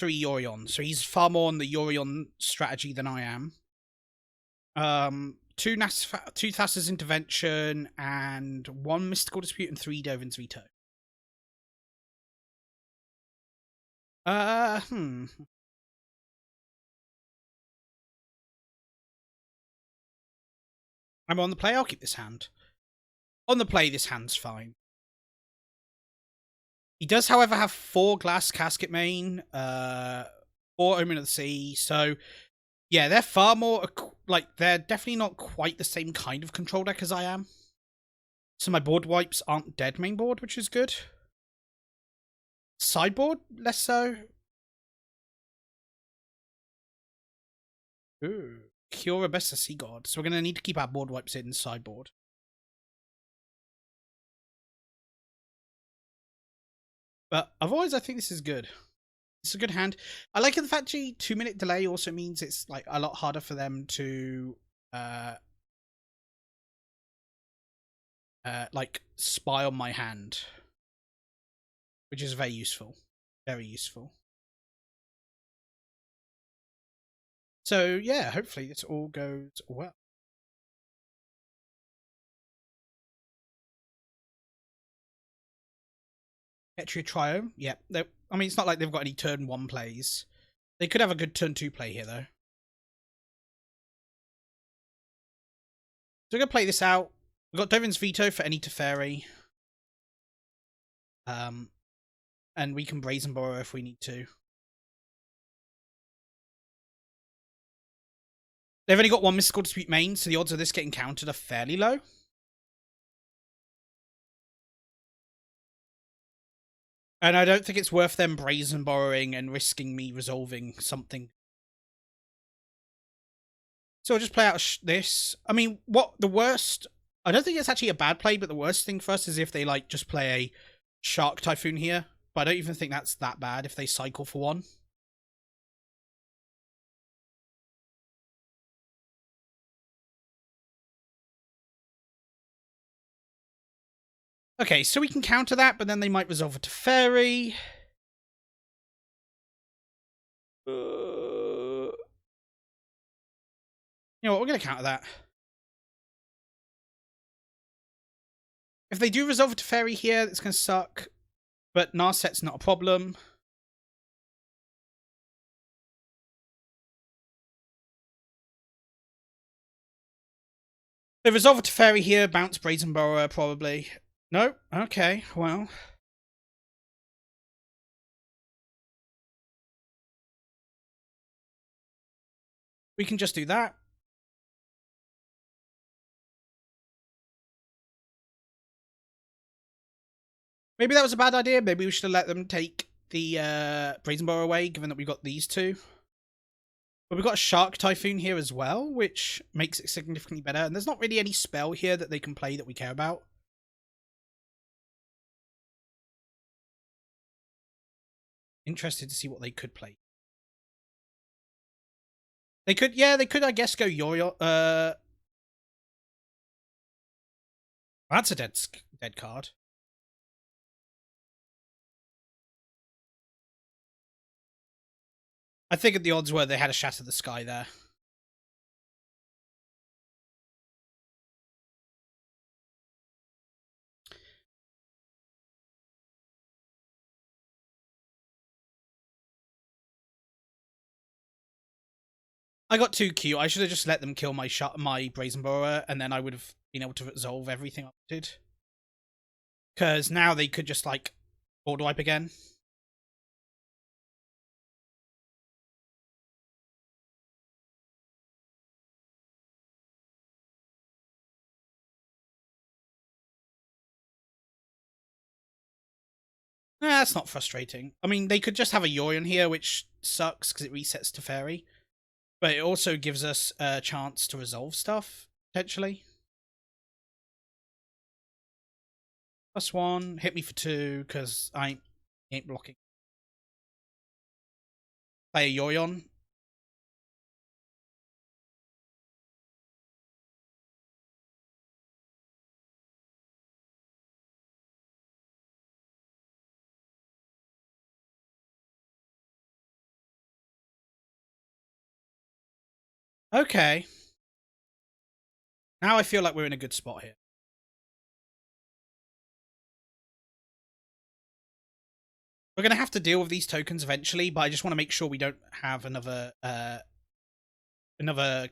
3 Yorion, so he's far more on the Yorion strategy than I am. 2 Thassa's Intervention, and 1 Mystical Dispute, and 3 Dovin's Veto. I'm on the play, I'll keep this hand. On the play, this hand's fine. He does, however, have 4 Glass Casket main, 4 Omen of the Sea, so yeah, they're far more, like, they're definitely not quite the same kind of control deck as I am. So my board wipes aren't dead main board, which is good. Sideboard, less so. Ooh, Cure Best Sea God. So we're going to need to keep our board wipes in sideboard. But otherwise, I think this is good. It's a good hand. I like the fact the 2-minute delay also means it's like a lot harder for them to like spy on my hand, which is very useful. Very useful. So yeah, hopefully this all goes well. Etria Trio, yeah. I mean, it's not like they've got any turn 1 plays. They could have a good turn 2 play here, though. So we're going to play this out. We've got Dovin's Veto for any Teferi. And we can Brazen Borrow if we need to. They've only got 1 Mystical Dispute main, so the odds of this getting countered are fairly low. And I don't think it's worth them Brazen Borrowing and risking me resolving something. So I'll just play out this. I mean, what the worst... I don't think it's actually a bad play, but the worst thing for us is if they, like, just play a Shark Typhoon here. But I don't even think that's that bad if they cycle for 1. Okay, so we can counter that, but then they might resolve it to Fairy. You know what, we're going to counter that. If they do resolve it to Fairy here, it's going to suck. But Narset's not a problem. They resolve it to Fairy here, bounce Brazen Borrower probably. No? Okay, well. We can just do that. Maybe that was a bad idea. Maybe we should have let them take the Brazen Borrower away, given that we've got these 2. But we've got a Shark Typhoon here as well, which makes it significantly better. And there's not really any spell here that they can play that we care about. Interested to see what they could play. They could, yeah, they could, I guess, go Yo-Yo. That's a dead card. I figured the odds were they had a Shatter the Sky there. I got too cute. I should have just let them kill my Brazen Borrower, and then I would have been able to resolve everything I wanted. Because now they could just, like, board wipe again. That's not frustrating. I mean, they could just have a Yorion here, which sucks because it resets to Fairy. But it also gives us a chance to resolve stuff, potentially. +1, hit me for 2, because I ain't blocking. Play a Yorion. Okay. Now I feel like we're in a good spot here. We're going to have to deal with these tokens eventually, but I just want to make sure we don't have another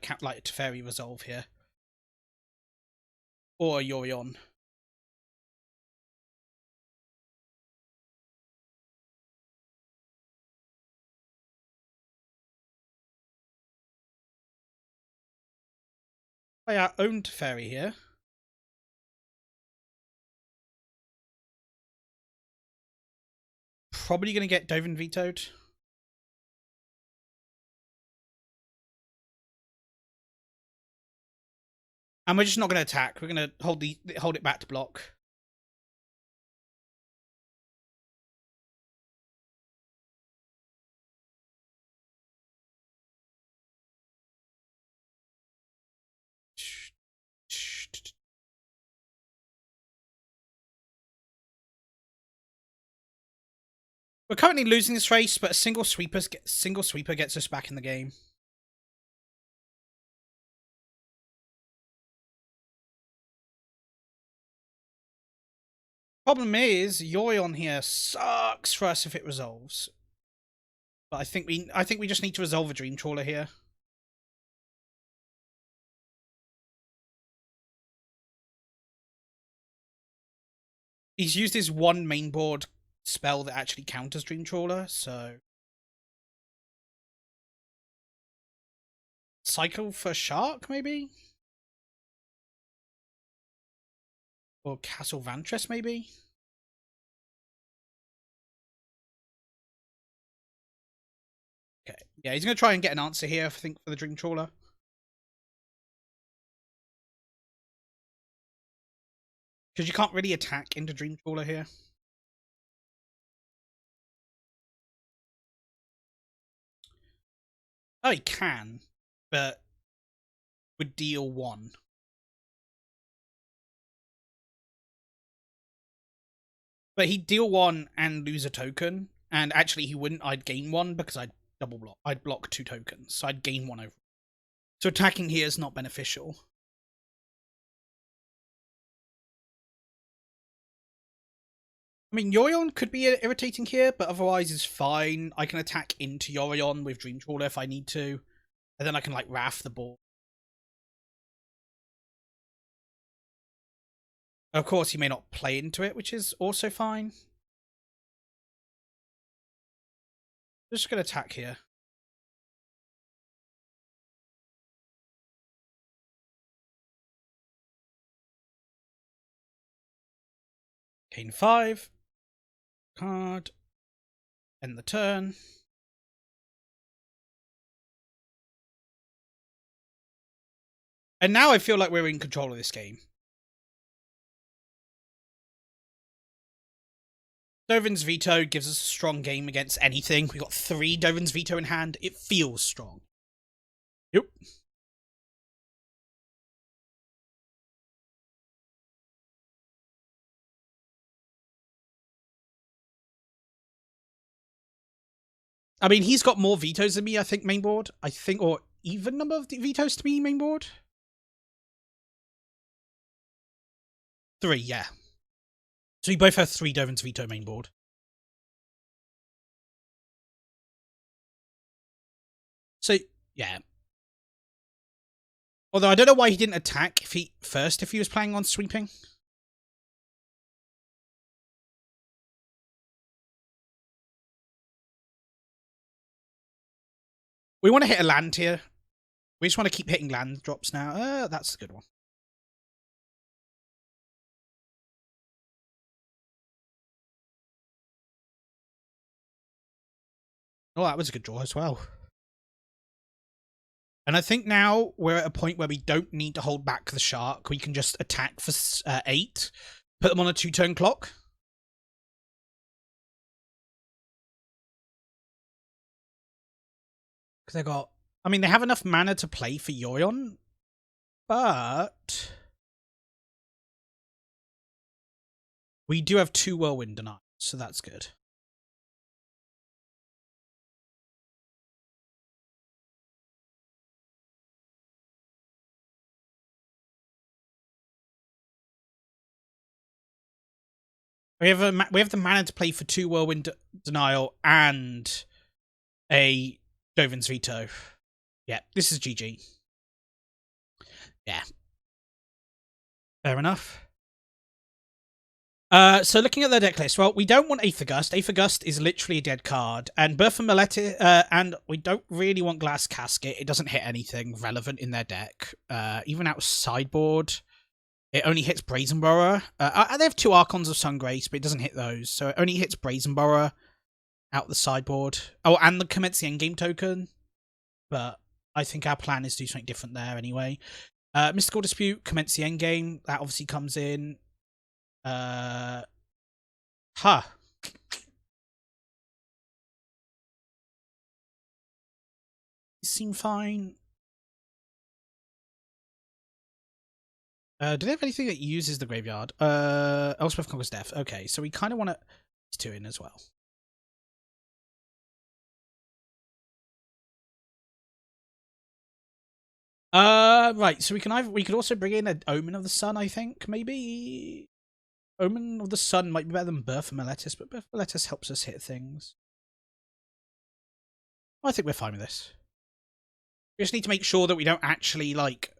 Cat Light Teferi resolve here. Or Yorion. Play our own Teferi here. Probably going to get Dovin vetoed. And we're just not going to attack. We're going to hold it back to block. We're currently losing this race, but a single sweeper gets us back in the game. Problem is, Yorion here sucks for us if it resolves. But I think we just need to resolve a Dream Trawler here. He's used his one mainboard spell that actually counters Dream Trawler, so cycle for Shark, maybe? Or Castle Vantress, maybe? Okay. Yeah, he's going to try and get an answer here, I think, for the Dream Trawler. Because you can't really attack into Dream Trawler here. Oh, he can, but would deal 1. But he'd deal 1 and lose a token, and actually he wouldn't. I'd gain 1 because I'd double block. I'd block 2 tokens, so I'd gain 1 over. So attacking here is not beneficial. I mean, Yorion could be irritating here, but otherwise is fine. I can attack into Yorion with Dream Trawler if I need to, and then I can, like, Wrath the ball. Of course, he may not play into it, which is also fine. Just going to attack here. Gain 5. Card. End the turn. And now I feel like we're in control of this game. Dovin's Veto gives us a strong game against anything. We got 3 Dovin's Veto in hand. It feels strong. Yep. I mean, he's got more vetoes than me, I think, mainboard. I think, or even number of vetoes to me, mainboard. 3, yeah. So we both have 3 Dovin's Veto mainboard. So, yeah. Although I don't know why he didn't attack if he was planning on sweeping. We want to hit a land here. We just want to keep hitting land drops now. That's a good one. Oh, that was a good draw as well. And I think now we're at a point where we don't need to hold back the Shark. We can just attack for 8, put them on a 2-turn clock. Because they got... I mean, they have enough mana to play for Yorion, but... we do have 2 Whirlwind tonight, so that's good. We have the mana to play for 2 Whirlwind Denial and a Dovin's Veto. Yeah, this is GG. Yeah. Fair enough. So looking at the deck list, well, we don't want Aether Gust. Aether Gust is literally a dead card. And Birth of Malletis, and we don't really want Glass Casket. It doesn't hit anything relevant in their deck. Even out of sideboard, it only hits Brazen Borrower. They have 2 Archons of Sungrace, but it doesn't hit those. So it only hits Brazen Borrower out the sideboard. Oh, and the Commence the Endgame token. But I think our plan is to do something different there anyway. Mystical Dispute, Commence the Endgame. That obviously comes in. Huh. Seem fine. Do they have anything that uses the graveyard? Elspeth Conquers Death. Okay, so we kind of want to these 2 in as well. Right. So we could also bring in an Omen of the Sun. I think maybe Omen of the Sun might be better than Birth of Malletis, but Birth of Malletis helps us hit things. I think we're fine with this. We just need to make sure that we don't actually like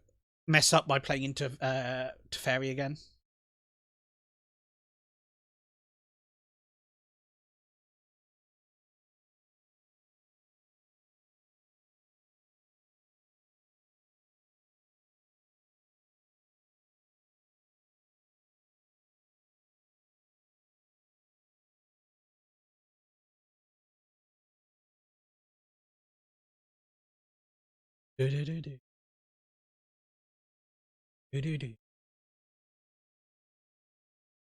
mess up by playing into Teferi again.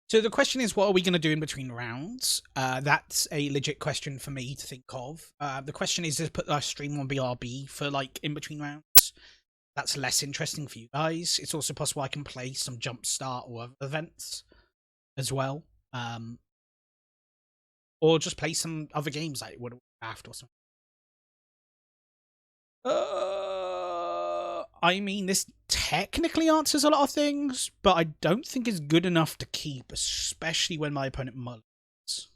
So the question is, what are we going to do in between rounds? That's a legit question for me to think of. The question is to put our stream on BRB for like in between rounds. That's less interesting for you guys. It's also possible I can play some Jumpstart or other events as well. Or just play some other games like Woodcraft or something. I mean, this technically answers a lot of things, but I don't think it's good enough to keep, especially when my opponent mullins.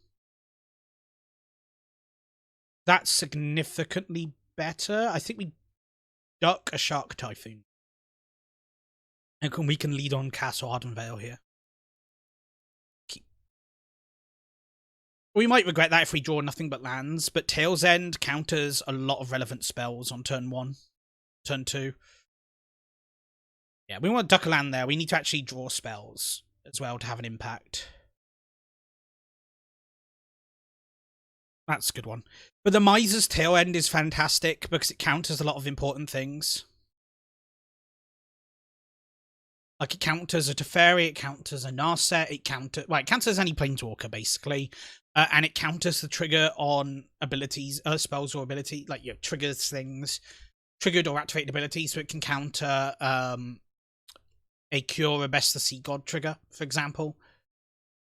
That's significantly better. I think we duck a Shark Typhoon. And we can lead on Castle Ardenvale here. We might regret that if we draw nothing but lands, but Tail's End counters a lot of relevant spells on turn 1, turn 2. Yeah, we want to duck a land there. We need to actually draw spells as well to have an impact. That's a good one. But the Miser's Tail End is fantastic because it counters a lot of important things. Like, it counters a Teferi, it counters a Narset, it counters any Planeswalker, basically. And it counters the trigger on abilities, spells or ability, like, triggers things. Triggered or activated abilities, so it can counter a Cure or Best the Sea God trigger, for example.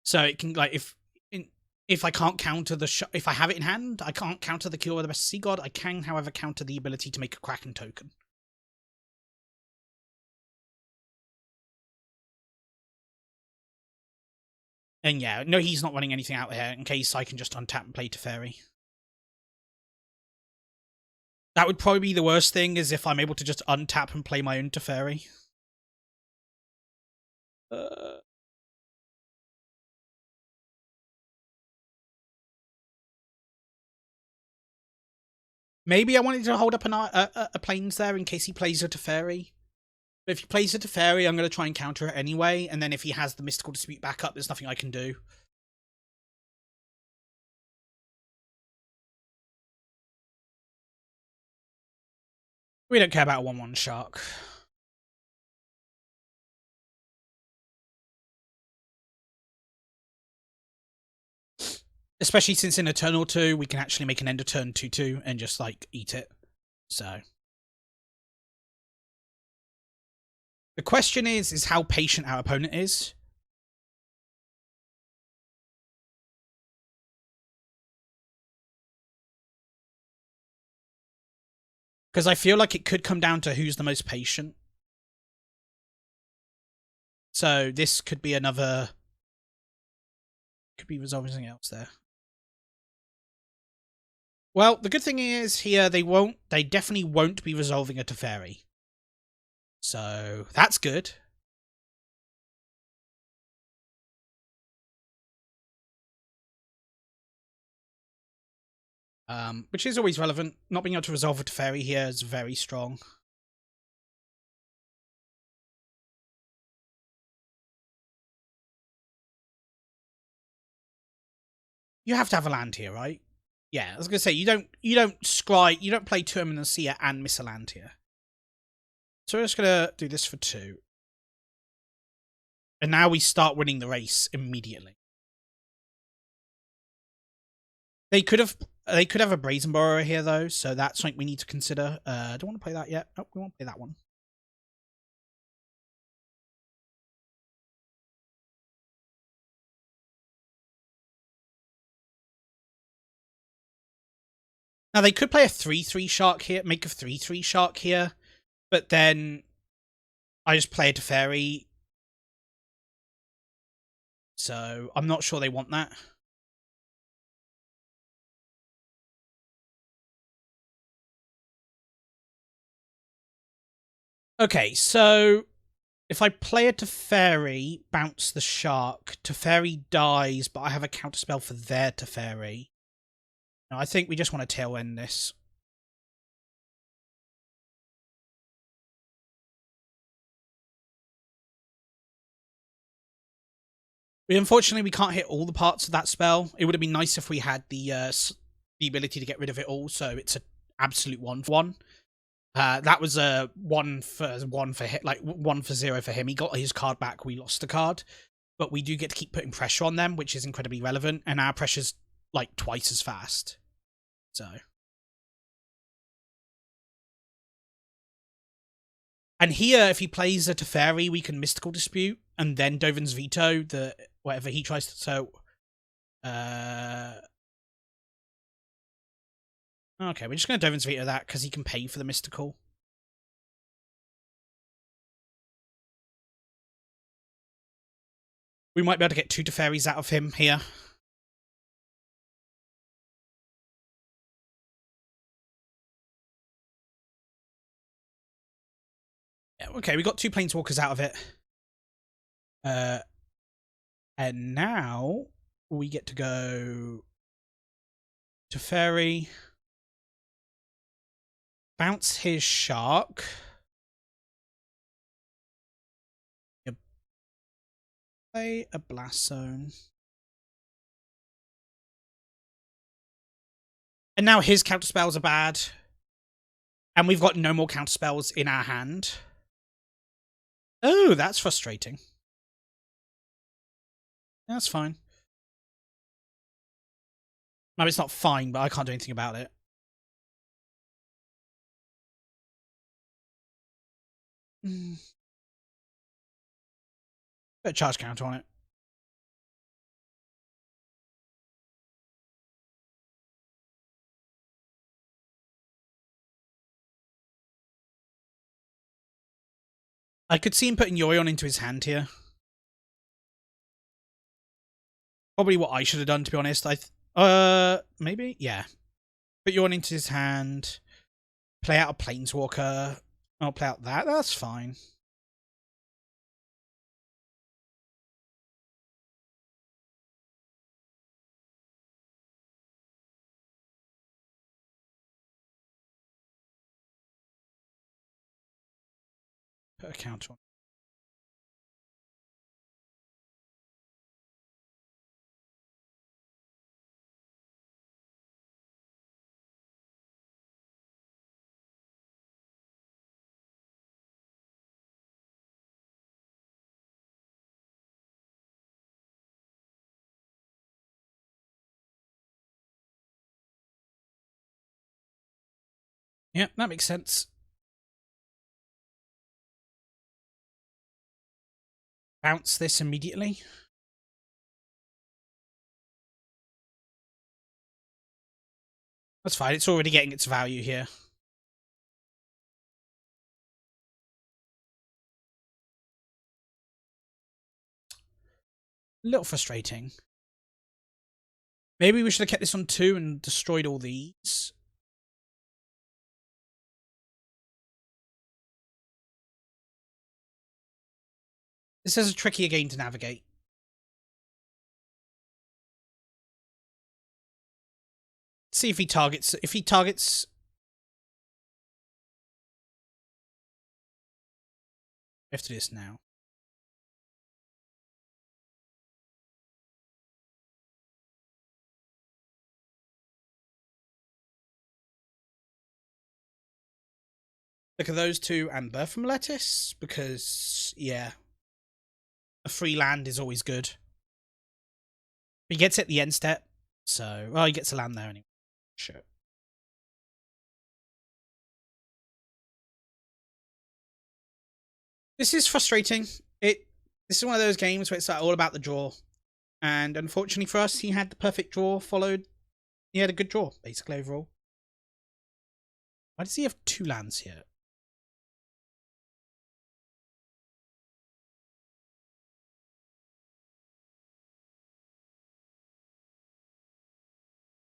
So it can, like, if I can't counter if I have it in hand, I can't counter the Cure or the Best Sea God. I can, however, counter the ability to make a Kraken token. And yeah, no, he's not running anything out here in case I can just untap and play Teferi. That would probably be the worst thing, is if I'm able to just untap and play my own Teferi. Maybe I wanted to hold up a Plains there in case he plays a Teferi. But if he plays a Teferi, I'm going to try and counter it anyway. And then if he has the Mystical Dispute back up, there's nothing I can do. We don't care about a 1/1 Shark. Especially since in Eternal 2, we can actually make an end of turn 2/2 and just, like, eat it. So. The question is how patient our opponent is. Because I feel like it could come down to who's the most patient. So this could be another Could be resolving something else there. Well, the good thing is here they definitely won't be resolving a Teferi. So that's good. Which is always relevant. Not being able to resolve a Teferi here is very strong. You have to have a land here, right? Yeah, I was gonna say you don't play Tournament and Seer and miss a land here. So we're just gonna do this for 2. And now we start winning the race immediately. They could have a Brazen Borrower here though, so that's something we need to consider. Don't want to play that yet. Oh, we want to play that one. Now they could play a 3/3 shark here, make a 3/3 shark here, but then I just play a Teferi. So I'm not sure they want that. Okay, so if I play a Teferi, bounce the shark, Teferi dies, but I have a counterspell for their Teferi. No, I think we just want to tail end this. Unfortunately, we can't hit all the parts of that spell. It would have been nice if we had the ability to get rid of it all, so it's an absolute 1/1. That was a 1/1 for hit, like 1/0 for him. He got his card back. We lost the card, but we do get to keep putting pressure on them, which is incredibly relevant. And our pressure's like twice as fast. So, and here, if he plays a Teferi, we can Mystical Dispute and then Dovin's Veto the whatever he tries to. So, okay, we're just going to Dovin's Veto that because he can pay for the Mystical. We might be able to get 2 Teferis out of him here. Yeah, okay, we got 2 Planeswalkers out of it. And now we get to go Teferi. Bounce his shark. Play a Blast Zone. And now his counterspells are bad. And we've got no more counterspells in our hand. Oh, that's frustrating. That's fine. No, it's not fine, but I can't do anything about it. Put a charge counter on it. I could see him putting Yorion into his hand here. Probably what I should have done, to be honest. Maybe? Yeah. Put Yorion into his hand. Play out a Planeswalker. I'll play out that. That's fine. Put a counter on. Yeah, that makes sense. Bounce this immediately. That's fine. It's already getting its value here. A little frustrating. Maybe we should have kept this on 2 and destroyed all these. This is a trickier game to navigate. See if he targets. If he targets. We have to do this now. Look at those two and birth from lettuce, because, yeah, a free land is always good. He gets it at the end step, so, well, he gets a land there anyway. Sure. This is frustrating. This is one of those games where it's like all about the draw. And unfortunately for us, he had the perfect draw, he had a good draw, basically, overall. Why does he have 2 lands here?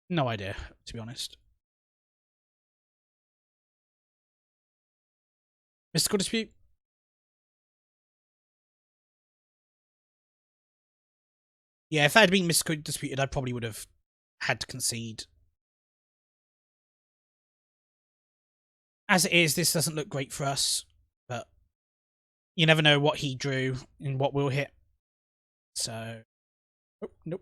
No idea, to be honest. Mystical Dispute? Yeah, if that had been Mystical Disputed, I probably would have had to concede. As it is, this doesn't look great for us, but you never know what he drew and what we'll hit. So, oh, nope.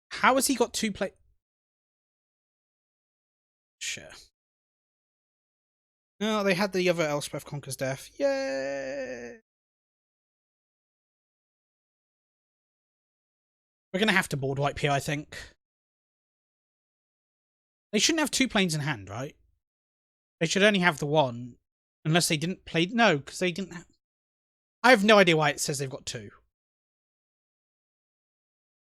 How has he got 2 play? Sure. No, they had the other Elspeth Conquers Death. Yay! We're going to have to board wipe here, I think. They shouldn't have 2 planes in hand, right? They should only have the 1. Unless they didn't play... No, because they didn't have... I have no idea why it says they've got 2.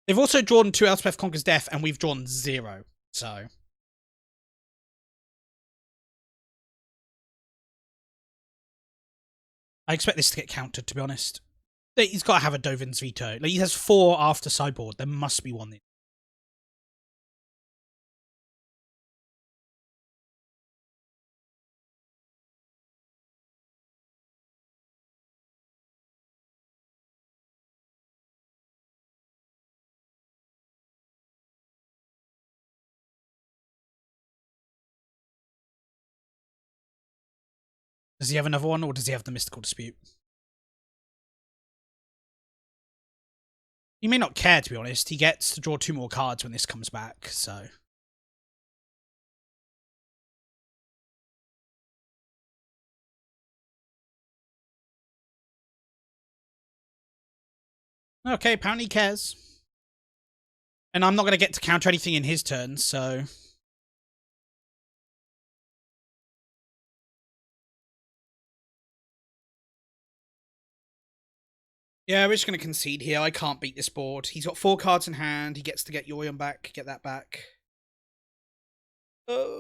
They've also drawn 2 Elspeth Conquers Death, and we've drawn 0. So... I expect this to get countered, to be honest. He's got to have a Dovin's Veto. Like, he has 4 after sideboard. There must be one. Does he have another one, or does he have the Mystical Dispute? He may not care, to be honest. He gets to draw 2 more cards when this comes back, so... Okay, apparently he cares. And I'm not going to get to counter anything in his turn, so... Yeah, we're just going to concede here. I can't beat this board. He's got 4 cards in hand. He gets to get Yorion back, get that back. Yeah,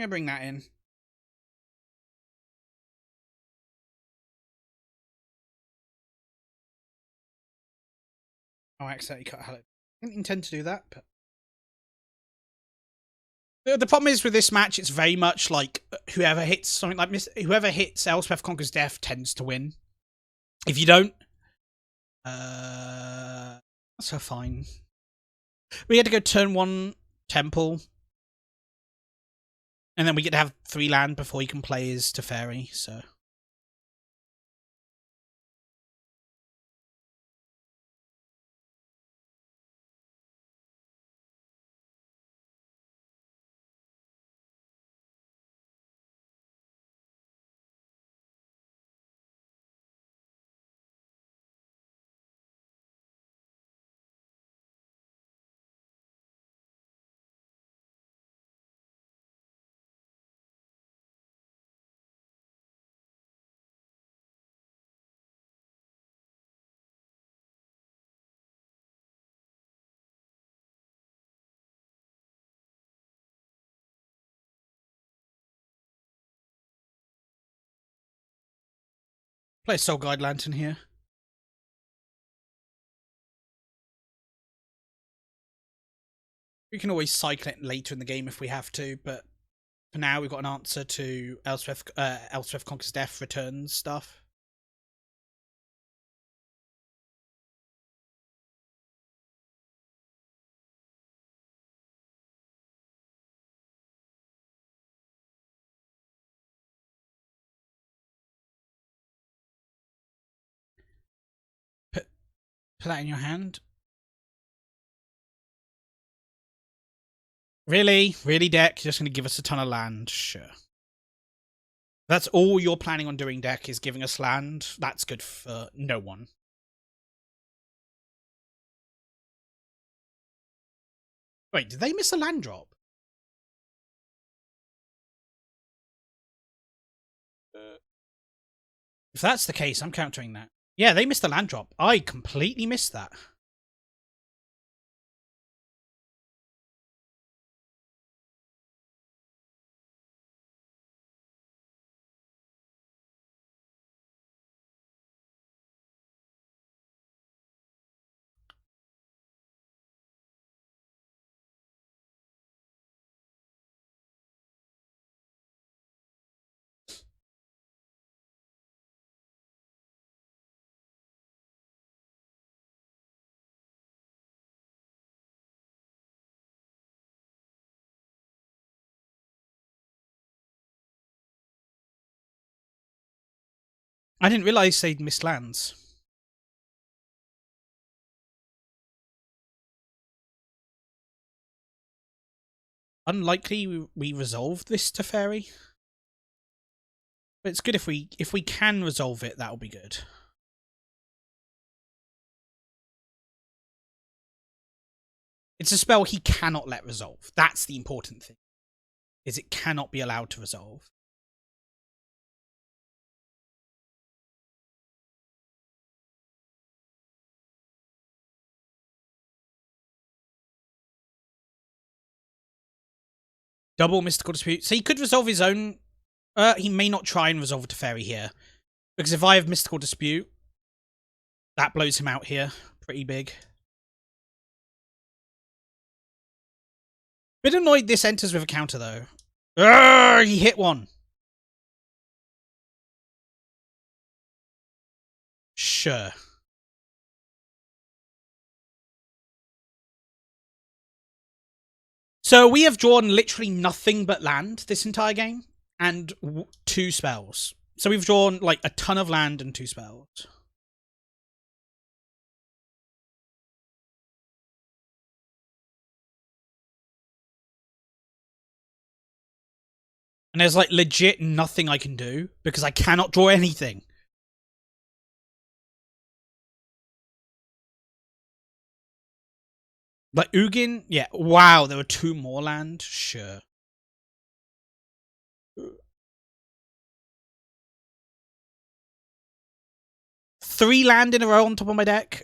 bring that in. Oh, I accidentally cut hello. I didn't intend to do that, but... The problem is with this match, it's very much like whoever hits something like whoever hits Elspeth Conquers Death tends to win. If you don't, that's fine. We had to go turn 1 Temple, and then we get to have 3 land before he can play his Teferi, so... Play a Soul Guide Lantern here. We can always cycle it later in the game if we have to, but for now we've got an answer to Elspeth Conquers Death returns stuff. Put that in your hand. Really? Really, deck? You're just going to give us a ton of land? Sure. That's all you're planning on doing, deck, is giving us land. That's good for no one. Wait, did they miss a land drop? If that's the case, I'm countering that. Yeah, they missed the land drop. I completely missed that. I didn't realise they'd missed lands. Unlikely we resolved this to Fairy. But it's good if we can resolve it, that'll be good. It's a spell he cannot let resolve. That's the important thing. Is it cannot be allowed to resolve. Double Mystical Dispute. So he could resolve his own. He may not try and resolve it to Fairy here. Because if I have Mystical Dispute, that blows him out here pretty big. Bit annoyed this enters with a counter, though. Urgh, he hit one. Sure. So we have drawn literally nothing but land this entire game. And 2 spells. So we've drawn, like, a ton of land and 2 spells. And there's, like, legit nothing I can do, because I cannot draw anything. Like, Ugin? Yeah, wow, there were 2 more land? Sure. Three land in a row on top of my deck.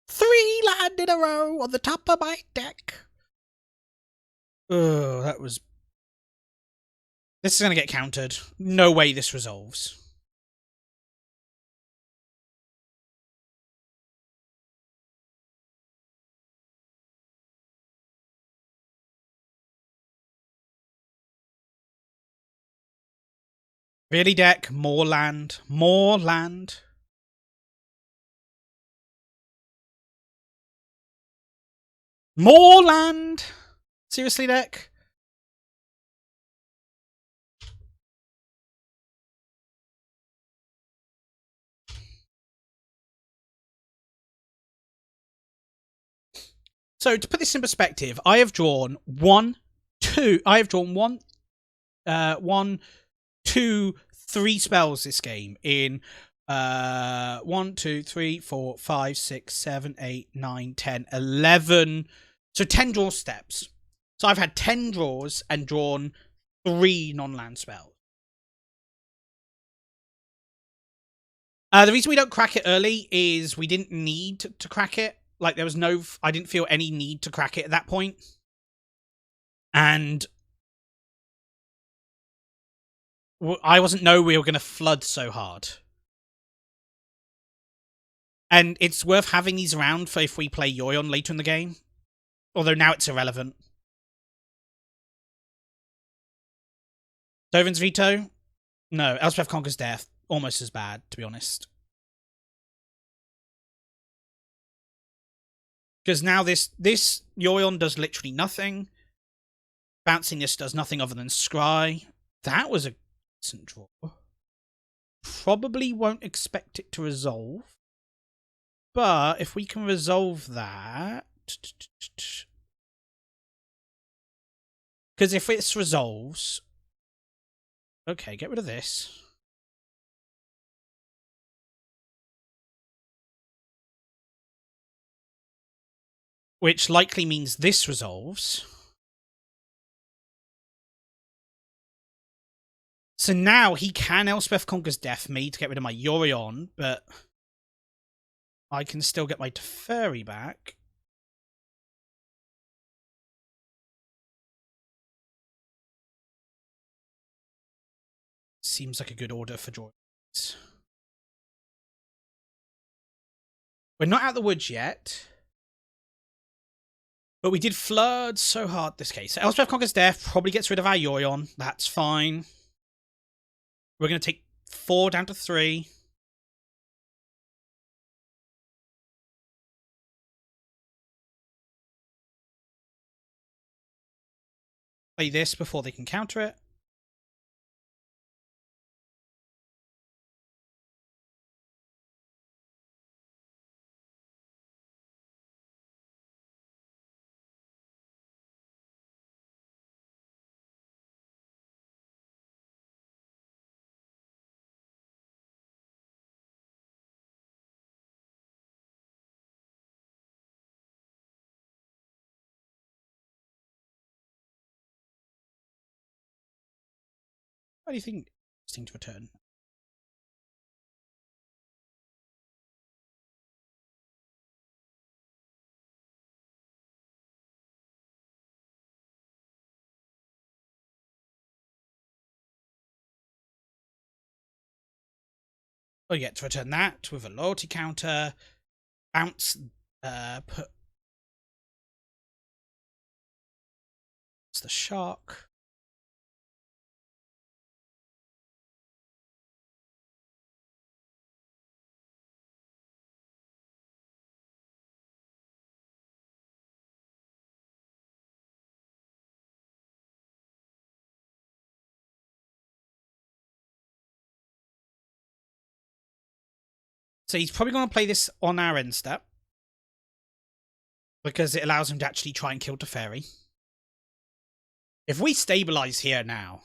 3 land in a row on the top of my deck. Oh, that was... This is going to get countered. No way this resolves. Really, deck? More land. More land. More land? Seriously, deck? So, to put this in perspective, I have drawn 1, 2... I have drawn 1, 2, 3 spells this game in 1, 2, 3, 4, 5, 6, 7, 8, 9, 10, 11. So 10 draw steps. So I've had 10 draws and drawn 3 non-land spells. The reason we don't crack it early is we didn't need to crack it. Like, there was no... I didn't feel any need to crack it at that point. And I wasn't know we were going to flood so hard. And it's worth having these around for if we play Yoyon later in the game. Although now it's irrelevant. Dovin's Veto? No, Elspeth Conquers Death. Almost as bad, to be honest. Because now this Yoyon does literally nothing. Bouncing this does nothing other than scry. That was a decent draw. Probably won't expect it to resolve. But if we can resolve that... Because if it resolves... Okay, get rid of this. Which likely means this resolves. So now he can Elspeth Conquers Death me to get rid of my Yorion, but I can still get my Teferi back. Seems like a good order for drawings. We're not out of the woods yet. But we did flood so hard this case. So Elspeth Conquers Death probably gets rid of our Yorion. That's fine. We're going to take 4 down to 3. Play this before they can counter it. What do you think? Interesting to return. Oh, yeah, to return that with a loyalty counter. Bounce, put the shark. So he's probably going to play this on our end step. Because it allows him to actually try and kill Teferi. If we stabilize here now...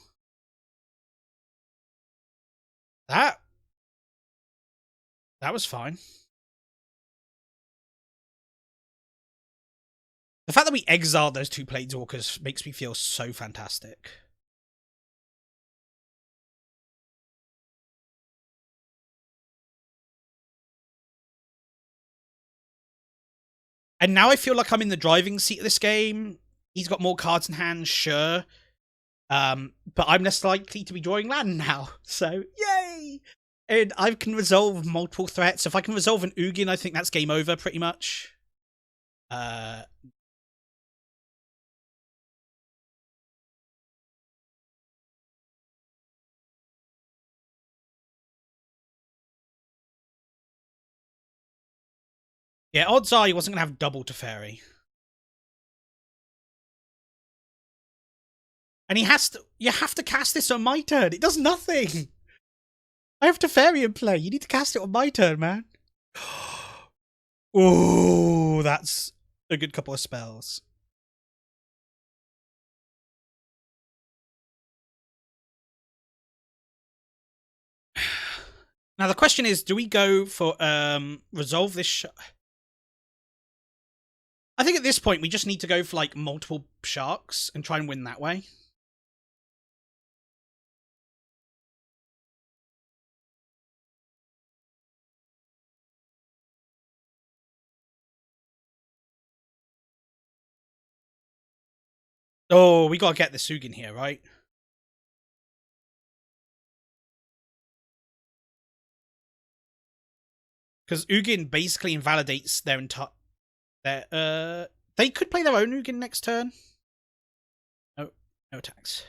That was fine. The fact that we exiled those 2 Planeswalkers makes me feel so fantastic. And now I feel like I'm in the driving seat of this game. He's got more cards in hand, sure. But I'm less likely to be drawing land now. So, yay! And I can resolve multiple threats. If I can resolve an Ugin, I think that's game over, pretty much. Yeah, odds are he wasn't going to have double Teferi. And you have to cast this on my turn. It does nothing. I have Teferi in play. You need to cast it on my turn, man. Oh, that's a good couple of spells. Now the question is, do we go for resolve this? I think at this point we just need to go for like multiple sharks and try and win that way. Oh, we gotta get the Sugin here, right? Because Ugin basically invalidates their entire... They could play their own Ugin next turn. No attacks.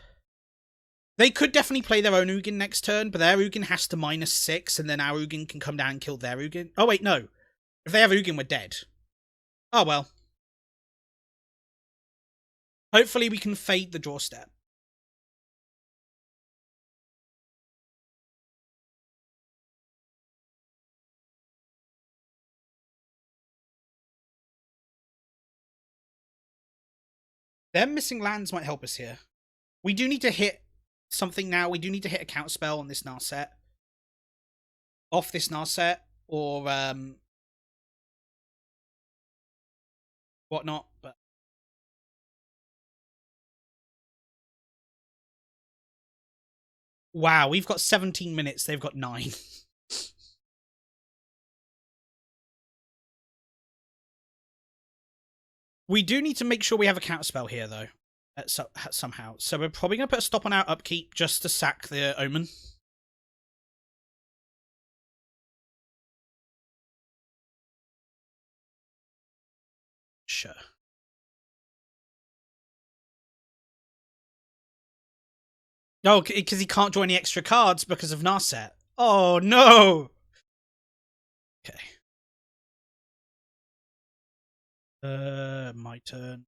They could definitely play their own Ugin next turn, but their Ugin has to -6, and then our Ugin can come down and kill their Ugin. Oh, wait, no. If they have Ugin, we're dead. Oh, well. Hopefully we can fade the draw step. Them missing lands might help us here. We do need to hit something now. We do need to hit a counter spell on this Narset. Off this Narset, or whatnot. But wow, we've got 17 minutes. They've got 9. We do need to make sure we have a counterspell here, though, somehow. So we're probably going to put a stop on our upkeep just to sack the Omen. Sure. No, because he can't draw any extra cards because of Narset. Oh, no! Okay. My turn.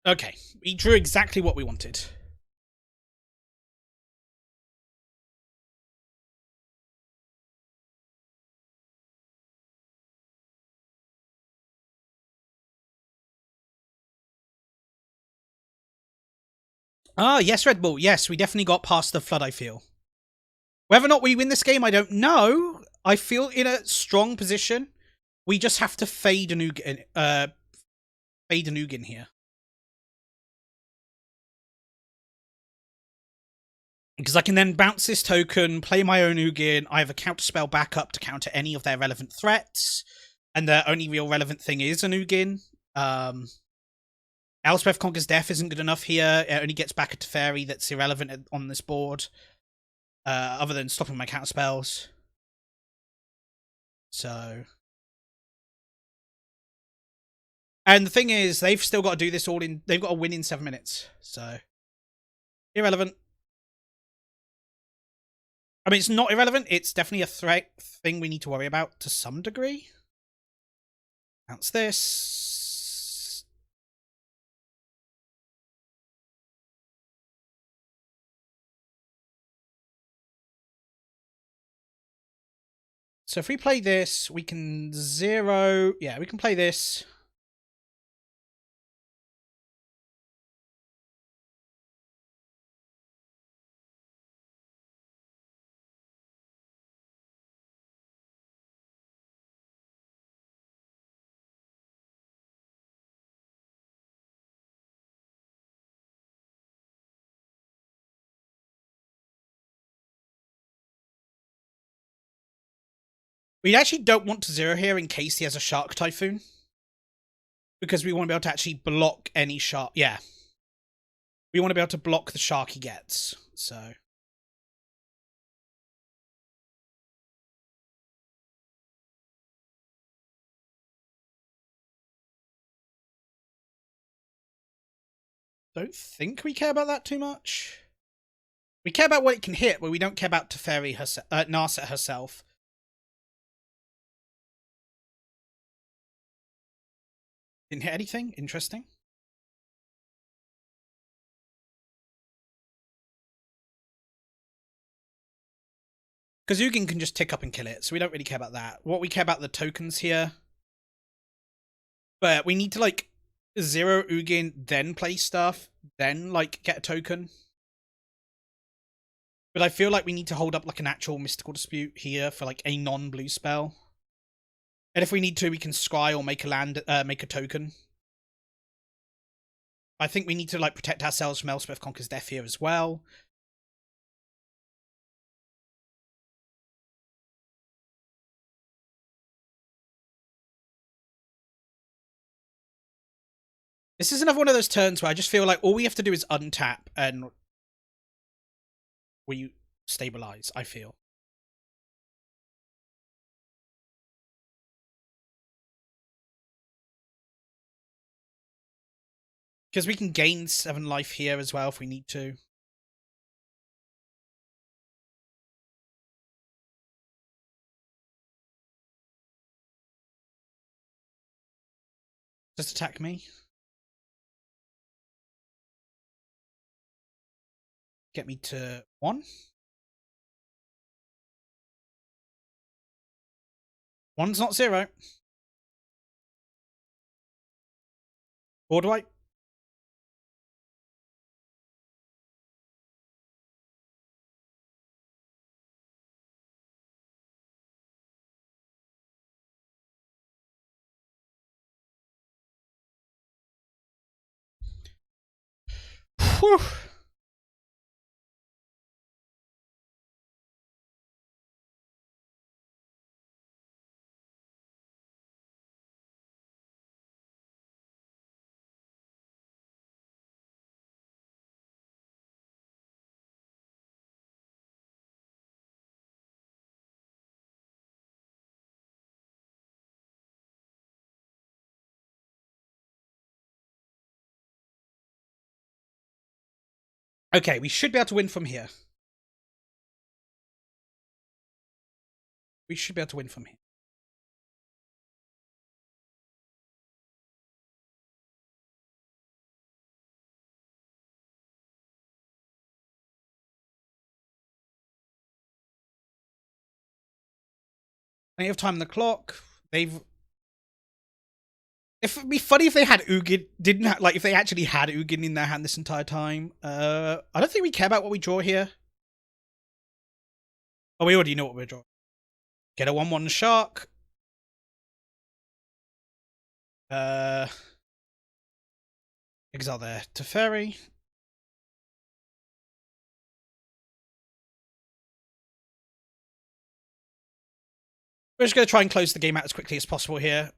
Okay, we drew exactly what we wanted. Ah, yes, Red Bull. Yes, we definitely got past the flood, I feel. Whether or not we win this game, I don't know. I feel in a strong position. We just have to fade a Ugin here. Because I can then bounce this token, play my own Ugin. I have a counterspell backup to counter any of their relevant threats. And the only real relevant thing is an Ugin. Elspeth Conquers Death isn't good enough here. It only gets back a Teferi that's irrelevant on this board. Other than stopping my counterspells. So... And the thing is, they've still got to do this all in... They've got to win in 7 minutes. So... Irrelevant. I mean, it's not irrelevant. It's definitely a threat thing we need to worry about to some degree. Bounce this. So if we play this, we can zero... Yeah, we can play this. We actually don't want to zero here in case he has a Shark Typhoon. Because we want to be able to actually block any shark. Yeah. We want to be able to block the shark he gets. So... Don't think we care about that too much. We care about what it can hit, but we don't care about Teferi herself, Narset herself. Didn't hit anything? Interesting. Because Ugin can just tick up and kill it, so we don't really care about that. What we care about are the tokens here. But we need to, like, zero Ugin, then play stuff, then, like, get a token. But I feel like we need to hold up like an actual mystical dispute here for like a non-blue spell. And if we need to, we can scry or make a land, make a token. I think we need to like protect ourselves from Elspeth Conquers Death here as well. This is another one of those turns where I just feel like all we have to do is untap and we stabilize, I feel. Because we can gain 7 life here as well if we need to. Just attack me. Get me to 1. 1's not 0. Board wipe. Whew. Okay, we should be able to win from here. We should be able to win from here. Plenty of time on the clock. It'd be funny if they had Ugin, didn't have, like if they actually had Ugin in their hand this entire time. I don't think we care about what we draw here. Oh, we already know what we're drawing. Get a 1/1 shark. Exile there to Teferi. We're just going to try and close the game out as quickly as possible here.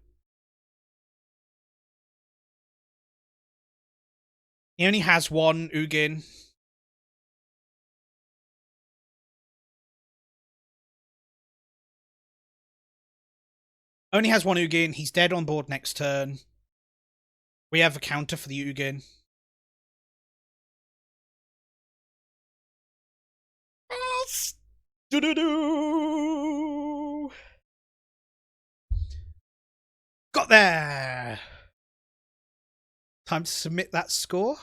He only has 1 Ugin. Only has 1 Ugin. He's dead on board next turn. We have a counter for the Ugin. Do-do-do! Got there! Time to submit that score.